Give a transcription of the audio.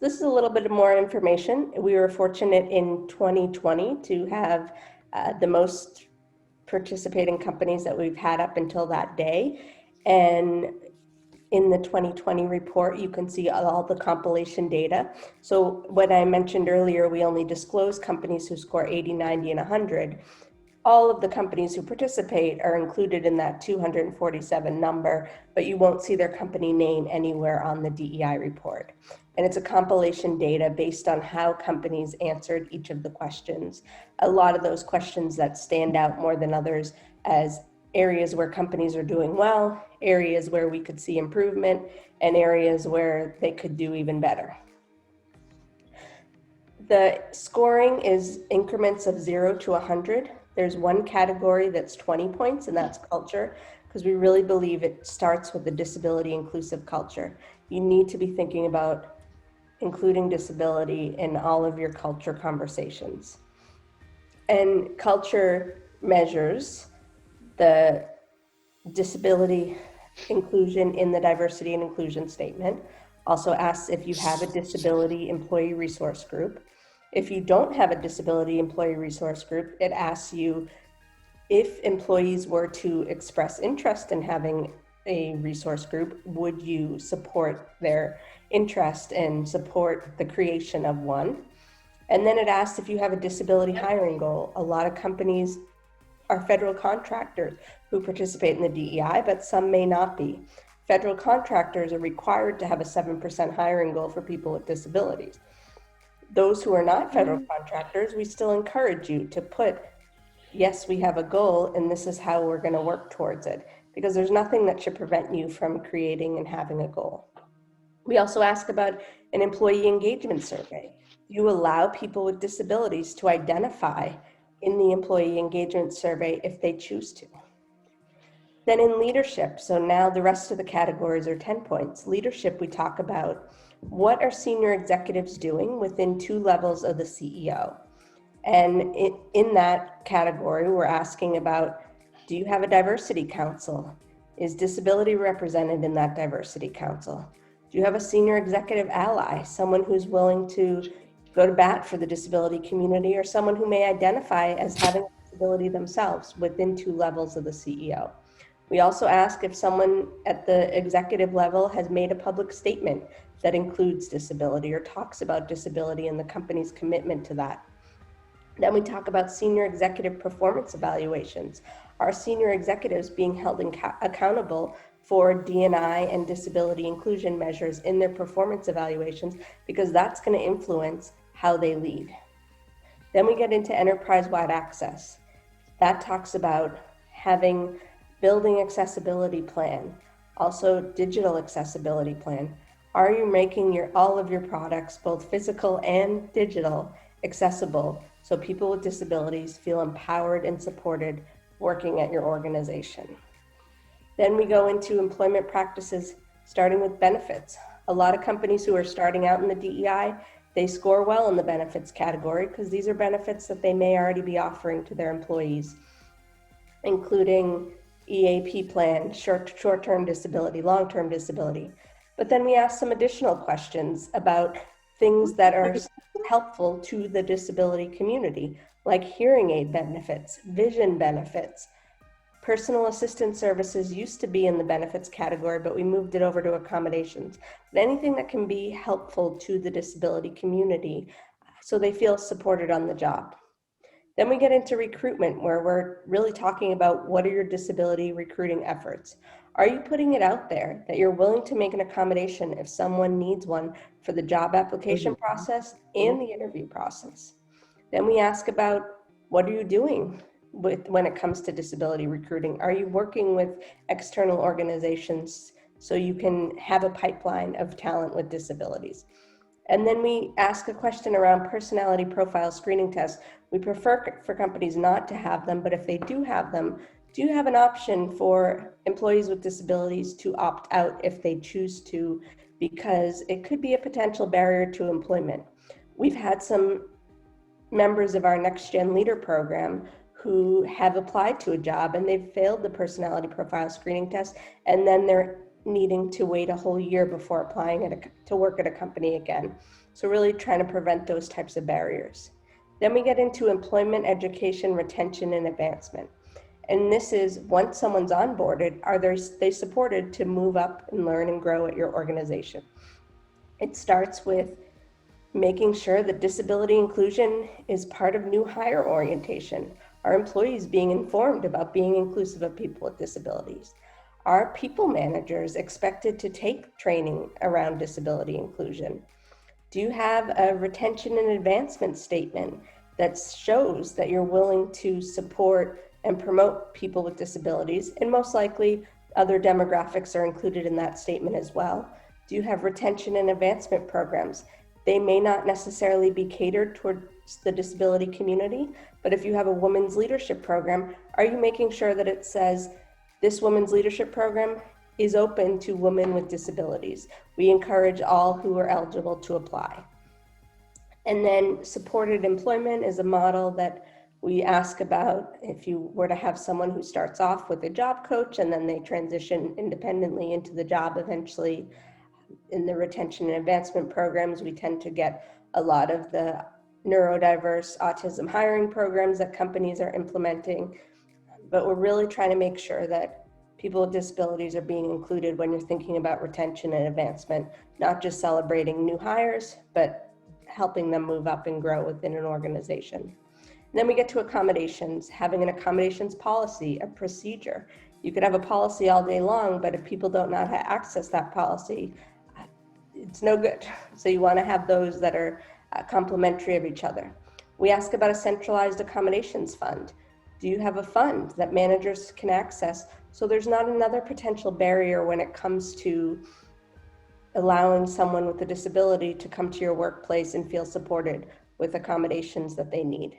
this is a little bit more information. We were fortunate in 2020 to have the most participating companies that we've had up until that day. And in the 2020 report, you can see all the compilation data. So what I mentioned earlier, we only disclose companies who score 80, 90, and 100. All of the companies who participate are included in that 247 number, but you won't see their company name anywhere on the DEI report. And it's a compilation data based on how companies answered each of the questions. A lot of those questions that stand out more than others as areas where companies are doing well, areas where we could see improvement, and areas where they could do even better. The scoring is increments of 0 to 100. There's one category that's 20 points, and that's culture, because we really believe it starts with the disability inclusive culture. You need to be thinking about including disability in all of your culture conversations. And culture measures the disability inclusion in the diversity and inclusion statement. Also asks if you have a disability employee resource group. If you don't have a disability employee resource group, it asks you if employees were to express interest in having a resource group, would you support their interest and support the creation of one? And then it asks if you have a disability hiring goal. A lot of companies are federal contractors who participate in the DEI, but some may not be. Federal contractors are required to have a 7% hiring goal for people with disabilities. Those who are not federal contractors, we still encourage you to put, yes, we have a goal and this is how we're going to work towards it, because there's nothing that should prevent you from creating and having a goal. We also ask about an employee engagement survey. You allow people with disabilities to identify in the employee engagement survey if they choose to. Then in leadership, so now the rest of the categories are 10 points. Leadership, we talk about what are senior executives doing within 2 levels of the CEO. And in that category, we're asking about, do you have a diversity council? Is disability represented in that diversity council? Do you have a senior executive ally, someone who's willing to go to bat for the disability community, or someone who may identify as having a disability themselves within 2 levels of the CEO? We also ask if someone at the executive level has made a public statement that includes disability or talks about disability and the company's commitment to that. Then we talk about senior executive performance evaluations. Are senior executives being held accountable for D&I and disability inclusion measures in their performance evaluations, because that's going to influence how they lead. Then we get into enterprise-wide access. That talks about having building accessibility plan, also digital accessibility plan. Are you making all of your products, both physical and digital, accessible so people with disabilities feel empowered and supported working at your organization? Then we go into employment practices, starting with benefits. A lot of companies who are starting out in the DEI, they score well in the benefits category because these are benefits that they may already be offering to their employees, including EAP plan, short-term disability, long-term disability. But then we ask some additional questions about things that are helpful to the disability community, like hearing aid benefits, vision benefits. Personal assistance services used to be in the benefits category, but we moved it over to accommodations. But anything that can be helpful to the disability community so they feel supported on the job. Then we get into recruitment, where we're really talking about what are your disability recruiting efforts. Are you putting it out there that you're willing to make an accommodation if someone needs one for the job application process and the interview process? Then we ask about, what are you doing when it comes to disability recruiting? Are you working with external organizations so you can have a pipeline of talent with disabilities? And then we ask a question around personality profile screening tests. We prefer for companies not to have them, but if they do have them, do you have an option for employees with disabilities to opt out if they choose to, because it could be a potential barrier to employment. We've had some members of our Next Gen Leader program who have applied to a job and they've failed the personality profile screening test, and then needing to wait a whole year before applying to work at a company again. So really trying to prevent those types of barriers. Then we get into employment, education, retention, and advancement. And this is once someone's onboarded, are they supported to move up and learn and grow at your organization? It starts with making sure that disability inclusion is part of new hire orientation. Are employees being informed about being inclusive of people with disabilities? Are people managers expected to take training around disability inclusion? Do you have a retention and advancement statement that shows that you're willing to support and promote people with disabilities? And most likely, other demographics are included in that statement as well. Do you have retention and advancement programs? They may not necessarily be catered towards the disability community, but if you have a women's leadership program, are you making sure that it says this women's leadership program is open to women with disabilities? We encourage all who are eligible to apply. And then supported employment is a model that we ask about if you were to have someone who starts off with a job coach and then they transition independently into the job eventually. In the retention and advancement programs, we tend to get a lot of the neurodiverse autism hiring programs that companies are implementing. But we're really trying to make sure that people with disabilities are being included when you're thinking about retention and advancement, not just celebrating new hires, but helping them move up and grow within an organization. And then we get to accommodations, having an accommodations policy, a procedure. You could have a policy all day long, but if people don't know how to access that policy, it's no good. So you want to have those that are complementary of each other. We ask about a centralized accommodations fund. Do you have a fund that managers can access so there's not another potential barrier when it comes to allowing someone with a disability to come to your workplace and feel supported with accommodations that they need?